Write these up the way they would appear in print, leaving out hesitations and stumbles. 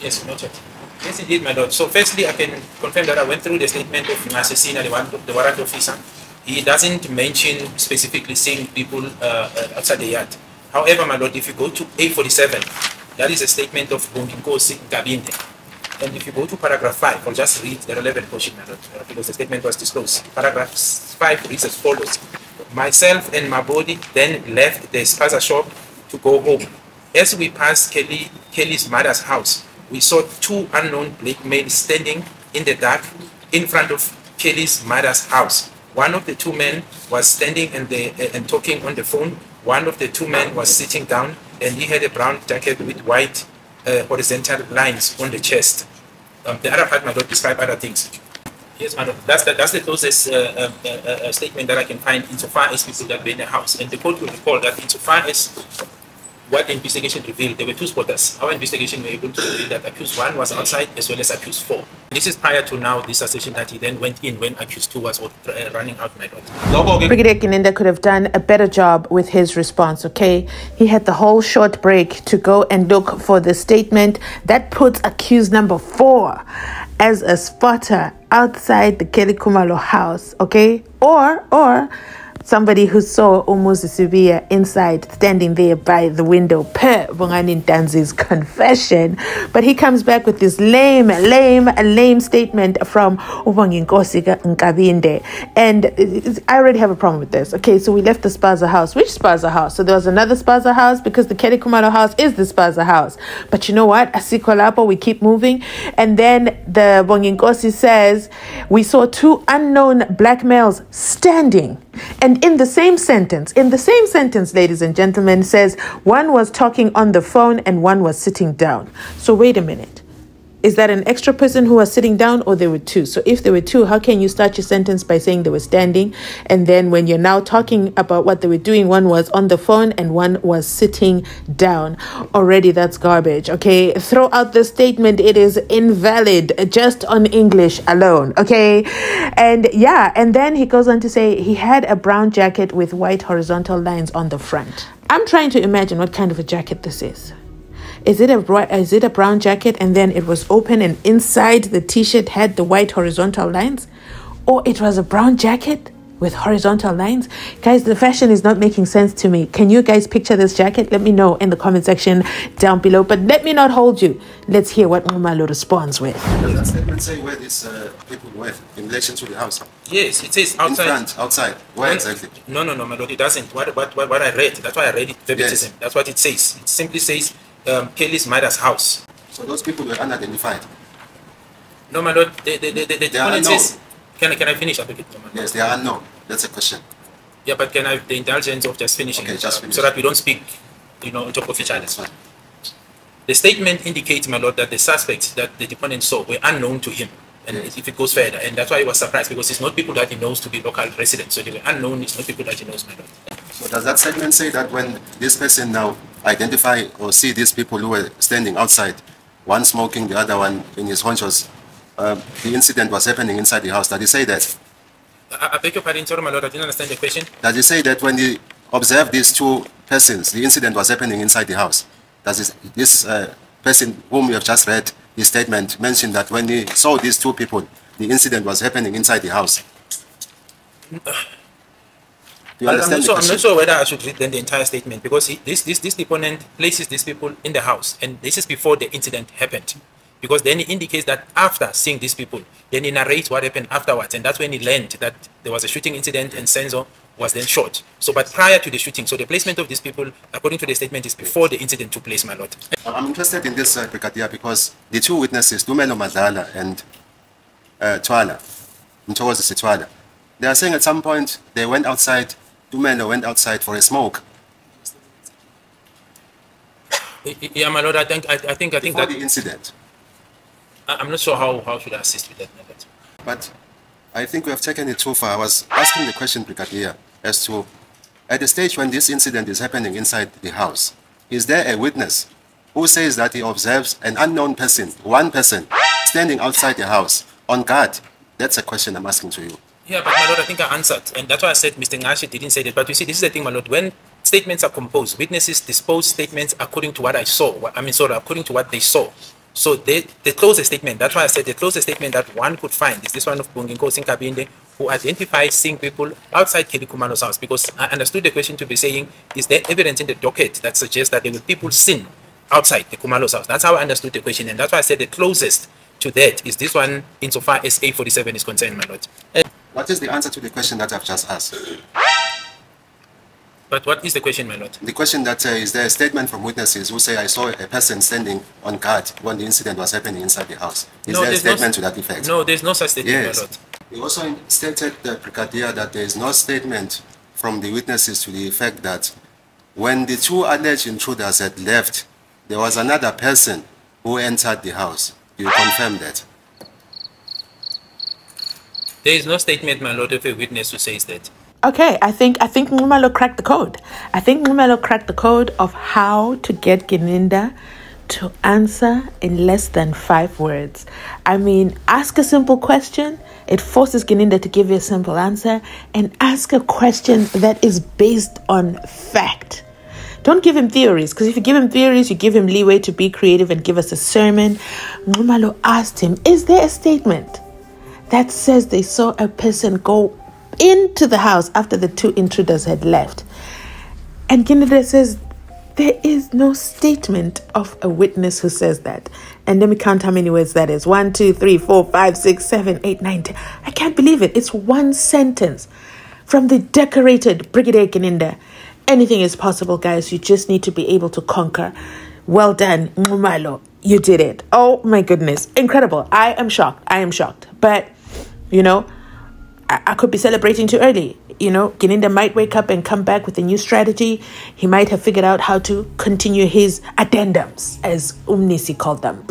Yes, noted. Yes, indeed, my lord. So, firstly, I can confirm that I went through the statement of Mzansi Unfiltered, the warrant officer. He doesn't mention specifically seeing people outside the yard. However, my lord, if you go to A47, that is a statement of Gininda. And if you go to paragraph 5, I'll just read the relevant portion, my lord, because the statement was disclosed. Paragraph 5 reads as follows. Myself and my body then left the spaza shop to go home. As we passed Kelly's mother's house, we saw two unknown black males standing in the dark in front of Kelly's mother's house. One of the two men was standing and talking on the phone. One of the two men was sitting down, and he had a brown jacket with white horizontal lines on the chest. The other part might not describe other things. Yes, madam. That's the closest statement that I can find insofar as people that were in the house. And the court will recall that insofar as what the investigation revealed, there were two spotters. Our investigation were able to reveal that accused 1 was outside as well as accused 4. This is prior to now this assertion that he then went in when accused 2 was running out, my lord. Brigadier Gininda could have done a better job with his response, okay? He had the whole short break to go and look for the statement that puts accused number 4 as a spotter outside the Kelly Nxumalo house, okay? Or somebody who saw Mzansi inside, standing there by the window, per Bongani Ntanzi's confession. But he comes back with this lame statement from Nkosi Nkabinde. And I already have a problem with this. Okay, so we left the Spaza house. Which Spaza house? So there was another Spaza house because the Kelly Nxumalo house is the Spaza house. But you know what? Asikolapo, we keep moving. And then the Nkosi says, we saw two unknown black males standing. And in the same sentence, ladies and gentlemen, says one was talking on the phone and one was sitting down. So wait a minute. Is that an extra person who was sitting down, or there were two? So if there were two, how can you start your sentence by saying they were standing? And then when you're now talking about what they were doing, one was on the phone and one was sitting down. Already that's garbage, okay? Throw out the statement. It is invalid just on English alone, okay? And yeah, and then he goes on to say he had a brown jacket with white horizontal lines on the front. I'm trying to imagine what kind of a jacket this is. Is it a brown jacket and then it was open and inside the t-shirt had the white horizontal lines? Or it was a brown jacket with horizontal lines? Guys, the fashion is not making sense to me. Can you guys picture this jacket? Let me know in the comment section down below. But let me not hold you. Let's hear what Nxumalo responds with. Does that statement say where these people were in relation to the house? Yes, it says outside. In front, outside. Where exactly? No, my lord, it doesn't. What I read, that's why I read it verbatim. Yes. That's what it says. It simply says Kelly's mother's house. So those people were unidentified? No, my lord, the deponent says... Can I finish? Yes, they are unknown. That's a question. Yeah, but can I have the indulgence of just finishing? Okay, just finish. So that we don't speak, on top of each other. That's fine. The statement indicates, my lord, that the suspects that the deponent saw were unknown to him. And yes, if it goes further, and that's why he was surprised, because it's not people that he knows to be local residents. So they were unknown, it's not people that he knows, my lord. So does that statement say that when this person now identify or see these people who were standing outside, one smoking, the other one in his honchos, the incident was happening inside the house? Does he say that? I beg your pardon, sorry, my lord, I didn't understand the question. Does he say that when he observed these two persons, the incident was happening inside the house? Does this person whom you have just read his statement mention that when he saw these two people, the incident was happening inside the house? Do you understand I'm not sure whether I should read then the entire statement, because this deponent places these people in the house, and this is before the incident happened. Because then he indicates that after seeing these people, then he narrates what happened afterwards, and that's when he learned that there was a shooting incident and SENZO was then shot. So, but prior to the shooting, so the placement of these people, according to the statement, is before the incident took place, my lord. I'm interested in this, Brigadier, because the two witnesses, Dumelo Madlala and Twala, Mthokozisi Twala, they are saying at some point they went outside, Dumelo went outside for a smoke. Yeah, my lord, I think before that the incident. I'm not sure how should I assist with that method. But I think we have taken it too far. I was asking the question, Brigadier, as to at the stage when this incident is happening inside the house, is there a witness who says that he observes an unknown person, one person, standing outside the house on guard? That's a question I'm asking to you. Yeah, but my lord, I think I answered, and that's why I said Mr. Ngashi didn't say that. But you see, this is the thing, my lord. When statements are composed. Witnesses dispose statements according to what I saw. According to what they saw. So the closest statement, that's why I said the closest statement that one could find is this one of Bunginko Sinkabinde, who identifies seeing people outside Kelly Khumalo's house, because I understood the question to be saying, is there evidence in the docket that suggests that there were people seen outside the Khumalo's house? That's how I understood the question, and that's why I said the closest to that is this one insofar as A47 is concerned, my lord. What is the answer to the question that I've just asked? But what is the question, my lord? The question that is there a statement from witnesses who say, I saw a person standing on guard when the incident was happening inside the house. Is there a statement to that effect? No, there's no such statement, yes. my lord. You also stated, Brigadier, that there is no statement from the witnesses to the effect that when the two alleged intruders had left, there was another person who entered the house. Do you confirm that? There is no statement, my lord, of a witness who says that. Okay, I think Nxumalo cracked the code. I think Nxumalo cracked the code of how to get Gininda to answer in less than 5 words. I mean, ask a simple question. It forces Gininda to give you a simple answer, and ask a question that is based on fact. Don't give him theories, because if you give him theories, you give him leeway to be creative and give us a sermon. Nxumalo asked him, is there a statement that says they saw a person go into the house after the 2 intruders had left? And Gininda says, there is no statement of a witness who says that. And let me count how many words that is. 1, 2, 3, 4, 5, 6, 7, 8, 9, 10. I can't believe it. It's one sentence from the decorated Brigadier Gininda. Anything is possible, guys. You just need to be able to conquer. Well done, Nxumalo. You did it. Oh my goodness. Incredible. I am shocked. But, you know, I could be celebrating too early. You know, Gininda might wake up and come back with a new strategy. He might have figured out how to continue his addendums, as Umnisi called them.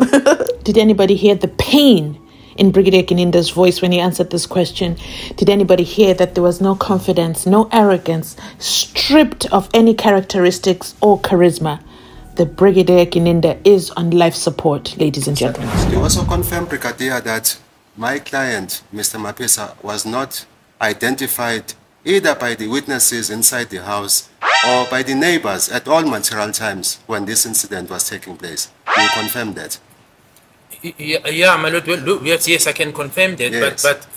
Did anybody hear the pain in Brigadier Gininda's voice when he answered this question? Did anybody hear that there was no confidence, no arrogance, stripped of any characteristics or charisma? The Brigadier Gininda is on life support, ladies and gentlemen. You also confirmed, Brigadier, that my client, Mr. Mapisa, was not identified either by the witnesses inside the house or by the neighbors at all material times when this incident was taking place. Do you confirm that? Yeah, my lord. Well, yes, I can confirm that. Yes. But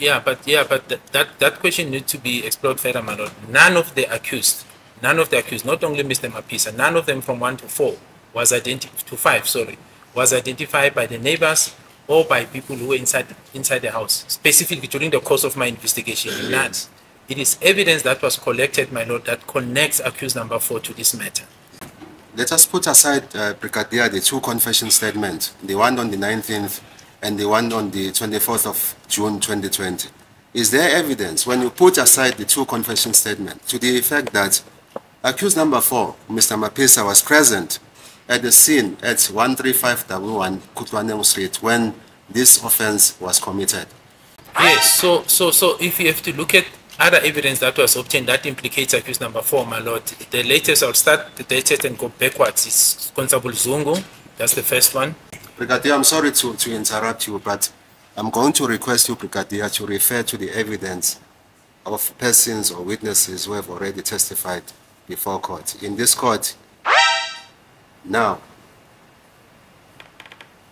that question needs to be explored further, my lord. None of the accused, not only Mr. Mapisa, none of them from 1 to 4 was was identified by the neighbors or by people who were inside the house, specifically during the course of my investigation. None. It is evidence that was collected, my lord, that connects accused number 4 to this matter. Let us put aside, Brigadier, the 2 confession statements, the one on the 19th and the one on the 24th of June 2020. Is there evidence, when you put aside the 2 confession statements, to the effect that accused number 4, Mr. Mapisa, was present at the scene at 13511 Kutwaneng Street when this offense was committed? Yes, so if you have to look at other evidence that was obtained that implicates accused number 4, my lord, the latest, I'll start the latest and go backwards, is Constable Zungu. That's the first one. Brigadier, I'm sorry to interrupt you, but I'm going to request you, Brigadier, to refer to the evidence of persons or witnesses who have already testified before court. In this court, now,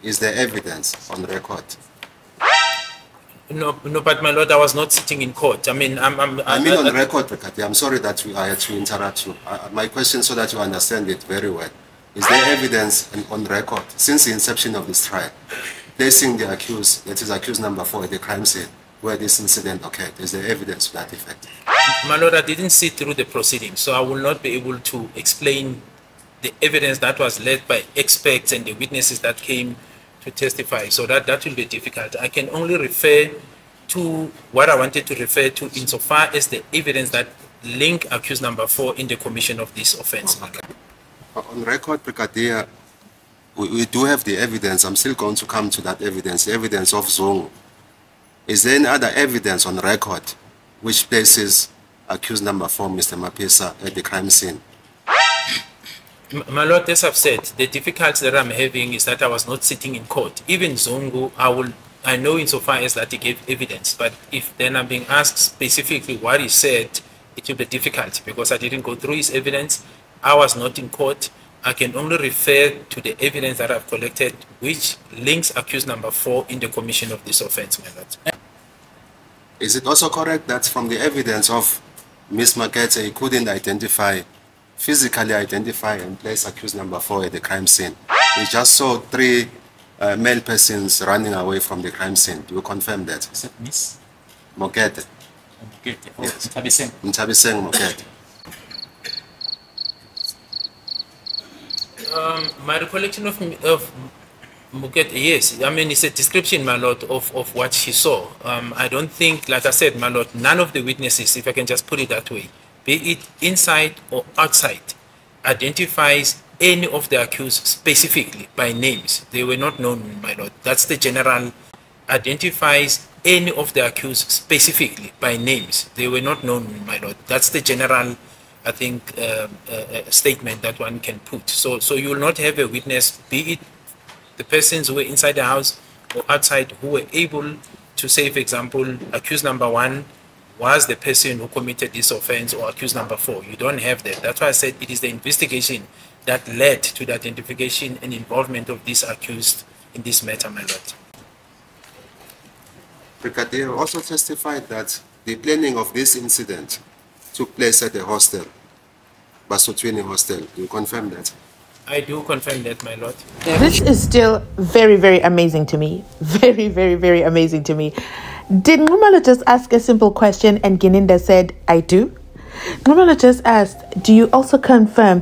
is there evidence on record? No, but my lord, I was not sitting in court. I mean, on record, Brigadier. I'm sorry that I had to interrupt you. My question, so that you understand it very well. Is there evidence on record since the inception of this trial, placing the accused, that is accused number 4, at the crime scene where this incident occurred? Is there evidence to that effect? My lord, I didn't sit through the proceedings, so I will not be able to explain the evidence that was led by experts and the witnesses that came to testify, so that will be difficult. I can only refer to what I wanted to refer to insofar as the evidence that link accused number 4 in the commission of this offense. Okay. On record, Brigadier, we do have the evidence. I'm still going to come to that evidence, the evidence of Zungu. Is there any other evidence on record which places accused number 4, Mr. Mapisa, at the crime scene? My lord, as I've said, the difficulty that I'm having is that I was not sitting in court. Even Zungu, I know insofar as that he gave evidence, but if then I'm being asked specifically what he said, it will be difficult because I didn't go through his evidence I was not in court. I can only refer to the evidence that I've collected, which links accused number 4 in the commission of this offense, my lord. Is it also correct that from the evidence of Ms. Makete, he couldn't physically identify and place accused number 4 at the crime scene? He just saw 3 male persons running away from the crime scene. Do you confirm that? Is it Miss? Mokete. Mokete. Oh, Yes. Mtabiseng. Mokete. My recollection of Mukete, yes, I mean, it's a description, my lord, of what she saw. I don't think, like I said, my lord, none of the witnesses, if I can just put it that way, be it inside or outside, identifies any of the accused specifically by names. They were not known, my lord. That's the general, identifies any of the accused specifically by names. They were not known, my lord. That's the general, I think, statement that one can put. So you will not have a witness, be it the persons who were inside the house or outside, who were able to say, for example, accused number 1 was the person who committed this offense, or accused number 4. You don't have that. That's why I said it is the investigation that led to the identification and involvement of this accused in this matter, my lord. Brigadier also testified that the planning of this incident took place at the hostel, Basotweni Hostel. Do you confirm that? I do confirm that, my lord. This is still very, very amazing to me. Very, very, very amazing to me. Did Nxumalo just ask a simple question and Gininda said, I do? Nxumalo just asked, do you also confirm,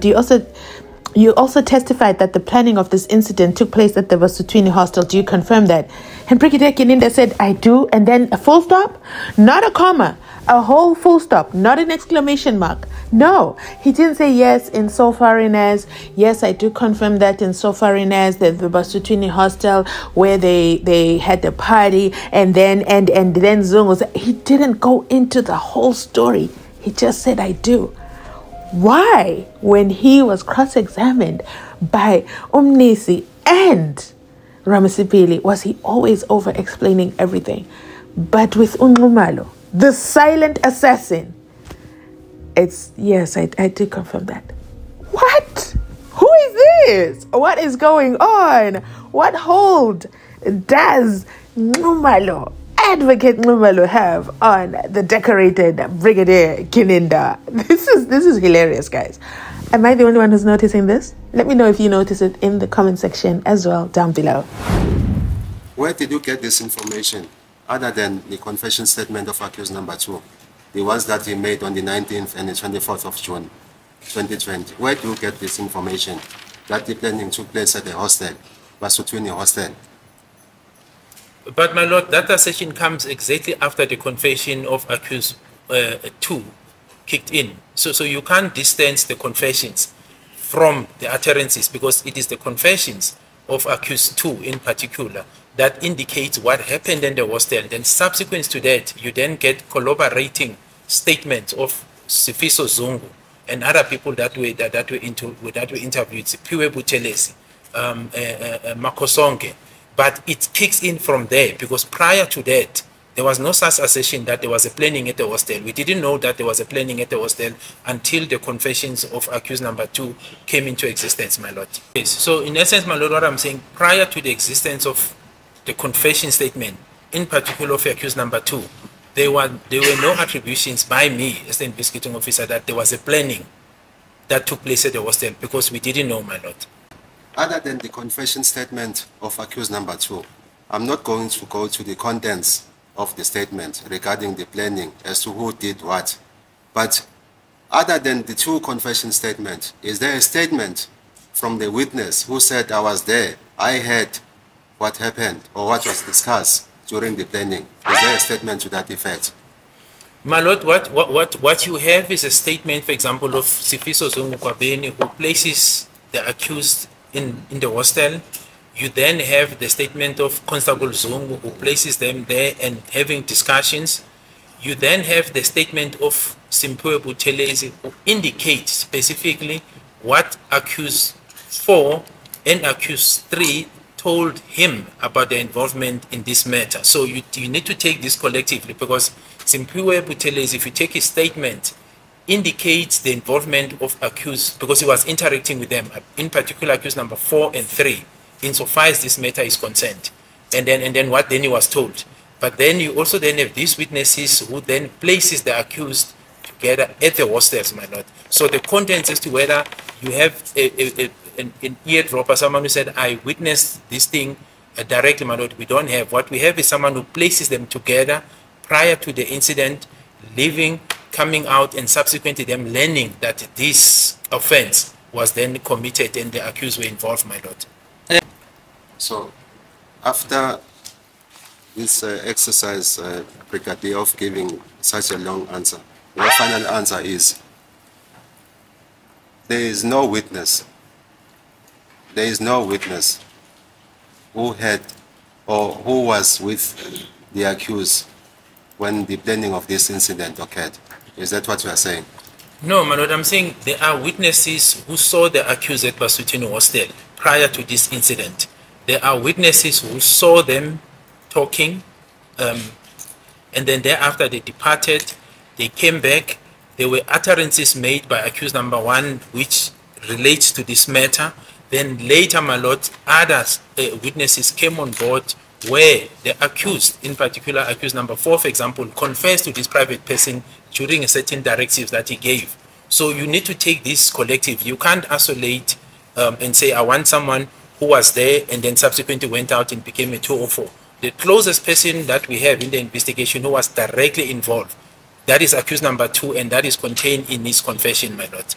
you also testified that the planning of this incident took place at the Basotweni hostel. Do you confirm that? And Brigadier Gininda said, I do. And then a full stop, not a comma, a whole full stop, not an exclamation mark. No, he didn't say yes in so far in as, yes, I do confirm that in so far in as the Basotweni hostel where they had the party and then Zungu said, he didn't go into the whole story. He just said, I do. Why, when he was cross-examined by Umnisi and Ramasipili, was he always over-explaining everything? But with Nxumalo, the silent assassin, it's, yes, I do confirm that. What? Who is this? What is going on? What hold does Nxumalo, Advocate Nxumalo, have on the decorated Brigadier Gininda? This is hilarious, guys. Am I the only one who's noticing this? Let me know if you notice it in the comment section as well down below. Where did you get this information, other than the confession statement of accused number 2, the ones that he made on the 19th and the 24th of June 2020? Where do you get this information that the planning took place at the hostel, Basotweni hostel? But my lord, that assertion comes exactly after the confession of accused 2 kicked in. So you can't distance the confessions from the utterances, because it is the confessions of accused 2 in particular that indicates what happened in the hostel. Then subsequent to that, you then get corroborating statements of Sifiso Zungu and other people that were interviewed, Piwe Buthelezi, Makosonke. But it kicks in from there, because prior to that, there was no such assertion that there was a planning at the hostel. We didn't know that there was a planning at the hostel until the confessions of accused number 2 came into existence, my lord. Yes. So in essence, my lord, what I'm saying, prior to the existence of the confession statement, in particular of accused number 2, there were no attributions by me as the investigating officer that there was a planning that took place at the hostel, because we didn't know, my lord. Other than the confession statement of accused number 2, I'm not going to go to the contents of the statement regarding the planning as to who did what. But other than the 2 confession statements, is there a statement from the witness who said, I was there, I heard what happened or what was discussed during the planning? Is there a statement to that effect? My lord, what you have is a statement, for example, of Sifiso Zungu Kwabeni, who places the accused in the hostel. You then have the statement of Constable Zungu, who places them there and having discussions. You then have the statement of Simpiwe Buthelezi, who indicates specifically what accused 4 and accused 3 told him about their involvement in this matter. So you need to take this collectively, because Simpiwe Buthelezi, if you take his statement indicates the involvement of accused because he was interacting with them, in particular accused number 4 and 3, insofar as this matter is concerned. And then what then he was told. But then you also then have these witnesses who then places the accused together at the hostels, my lord. So the contents as to whether you have an eardropper, someone who said, I witnessed this thing directly, my lord, we don't have. What we have is someone who places them together prior to the incident, leaving, coming out, and subsequently them learning that this offense was then committed and the accused were involved, my lord. So, after this exercise, Brigadier, of giving such a long answer, your final answer is, there is no witness who had or who was with the accused when the planning of this incident occurred. Is that what you are saying? No, my lord, I'm saying there are witnesses who saw the accused at Basutini Hostel prior to this incident. There are witnesses who saw them talking, and then thereafter they departed, they came back, there were utterances made by accused number 1 which relates to this matter. Then later, my lord, other witnesses came on board where the accused, in particular accused number 4, for example, confessed to this private person during a certain directives that he gave. So you need to take this collective. You can't isolate and say, I want someone who was there and then subsequently went out and became a 204. The closest person that we have in the investigation who was directly involved, that is accused number 2, and that is contained in his confession, my lord.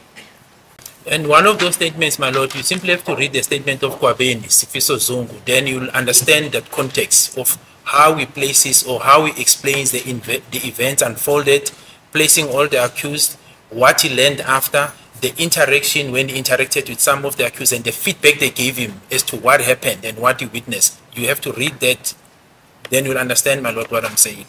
And one of those statements, my lord, you simply have to read the statement of Kwabeni, Sifiso Zungu. Then you'll understand the context of how he places or how he explains the events unfolded, placing all the accused, what he learned after, the interaction when he interacted with some of the accused, and the feedback they gave him as to what happened and what he witnessed. You have to read that, then you'll understand, my lord, what I'm saying.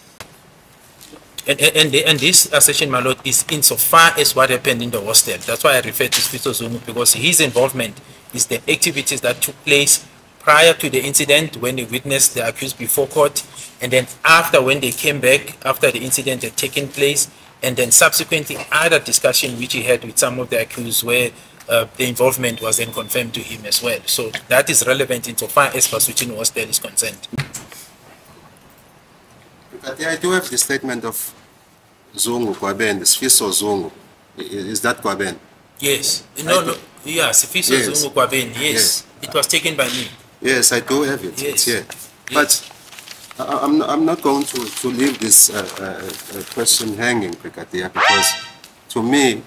And this assertion, my lord, is insofar as what happened in the hostel. That's why I refer to Sifiso Zungu, because his involvement is the activities that took place prior to the incident when he witnessed the accused before court, and then after when they came back, after the incident had taken place, and then subsequently other discussion which he had with some of the accused where the involvement was then confirmed to him as well. So that is relevant insofar as Basutini Hostel is concerned. I do have the statement of Zungu, Kwaben, the Sifiso Zungu. Is that Kwaben? Yes. No. Yeah, Sifiso Zungu, Kwaben. Yes. It was taken by me. Yes, I do have it. Yes. It's here. But I'm not going to leave this question hanging, Brigadier, because to me,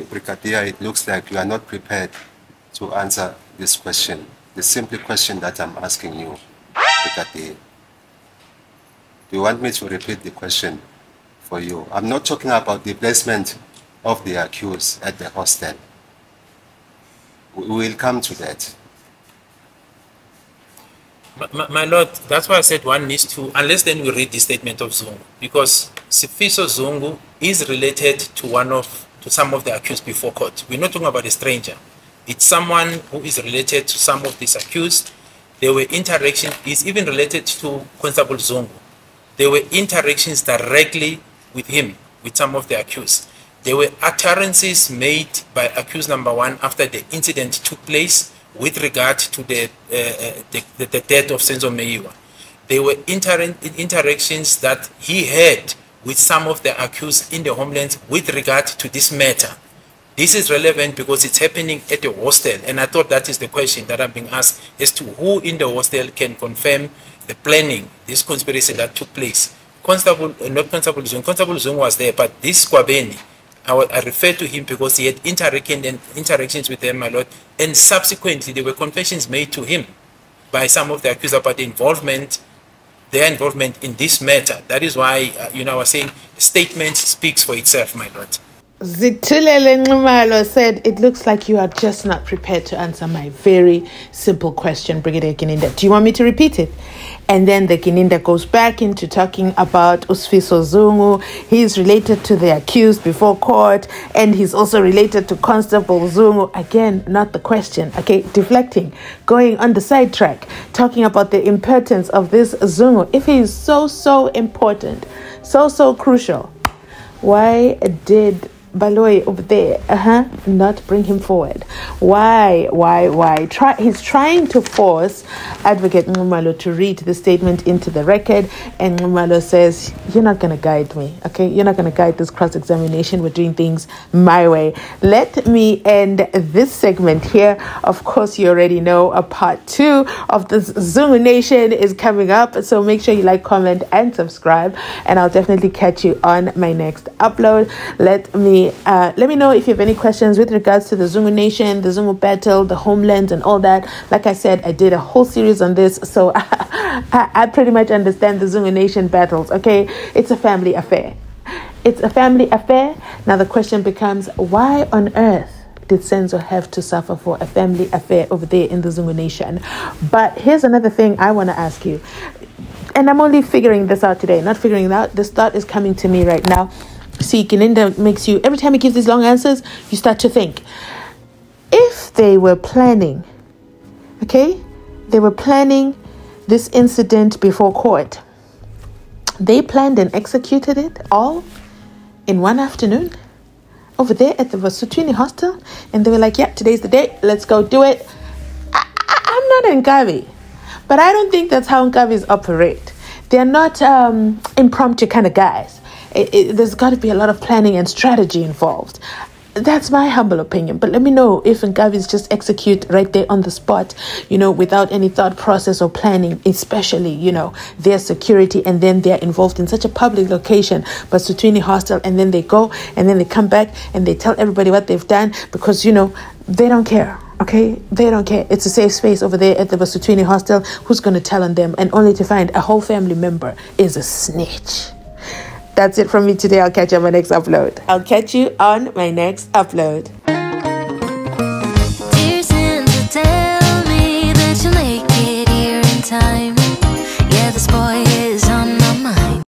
Brigadier, it looks like you are not prepared to answer this question, the simple question that I'm asking you, Brigadier. Do you want me to repeat the question for you? I'm not talking about the placement of the accused at the hostel. We will come to that. My lord, that's why I said one needs to, unless then we read the statement of Zungu, because Sifiso Zungu is related to some of the accused before court. We're not talking about a stranger. It's someone who is related to some of these accused. There were interactions, is even related to Constable Zungu. There were interactions directly with him, with some of the accused. There were utterances made by accused number 1 after the incident took place with regard to the death of SENZO MEYIWA. There were interactions that he had with some of the accused in the homelands with regard to this matter. This is relevant because it's happening at the hostel, and I thought that is the question that I'm being asked as to who in the hostel can confirm the planning, this conspiracy that took place. Not Constable Zungu was there, but this Kwabeni, I refer to him because he had interactions with them, my lord, and subsequently there were confessions made to him by some of the accused about their involvement in this matter. That is why, I was saying, the statement speaks for itself, my lord. Adv Nxumalo said, it looks like you are just not prepared to answer my very simple question, Brigadier Gininda. Do you want me to repeat it? And then the Gininda goes back into talking about Sifiso Zungu. He's related to the accused before court, and he's also related to Constable Zungu. Again, not the question. Okay, deflecting, going on the sidetrack, talking about the importance of this Zungu. If he is so important, so crucial, Why did Baloyi over there not bring him forward? Why? He's trying to force Advocate Nxumalo to read the statement into the record, and Nxumalo says, you're not going to guide me, okay? You're not going to guide this cross-examination. We're doing things my way. Let me end this segment here. Of course, you already know a part 2 of this Zungu Nation is coming up, so make sure you like, comment, and subscribe, and I'll definitely catch you on my next upload. Let me know if you have any questions with regards to the Zungu Nation, the Zungu battle, the homelands, and all that. Like I said, I did a whole series on this, so I pretty much understand the Zungu Nation battles, okay? It's a family affair. It's a family affair. Now the question becomes, why on earth did Senzo have to suffer for a family affair over there in the Zungu Nation? But here's another thing I want to ask you. And I'm only figuring this out today, not figuring it out. This thought is coming to me right now. See, Gininda makes you, every time he gives these long answers, you start to think. If they were planning, okay, they were planning this incident before court, they planned and executed it all in one afternoon over there at the Vasutwini hostel, and they were like, yeah, today's the day, let's go do it. I'm not Nkavi, but I don't think that's how Nkavis operate. They're not impromptu kind of guys. There's got to be a lot of planning and strategy involved. That's my humble opinion. But let me know if Nkavis just execute right there on the spot, without any thought process or planning, especially, their security, and then they're involved in such a public location, but Sutwini hostel, and then they go, and then they come back, and they tell everybody what they've done, because, they don't care. Okay, they don't care. It's a safe space over there at the Basutwini hostel. Who's going to tell on them? And only to find a whole family member is a snitch. That's it from me today. I'll catch you on my next upload. Dear Santa, tell me that you'll make it here in time. Yeah, this boy is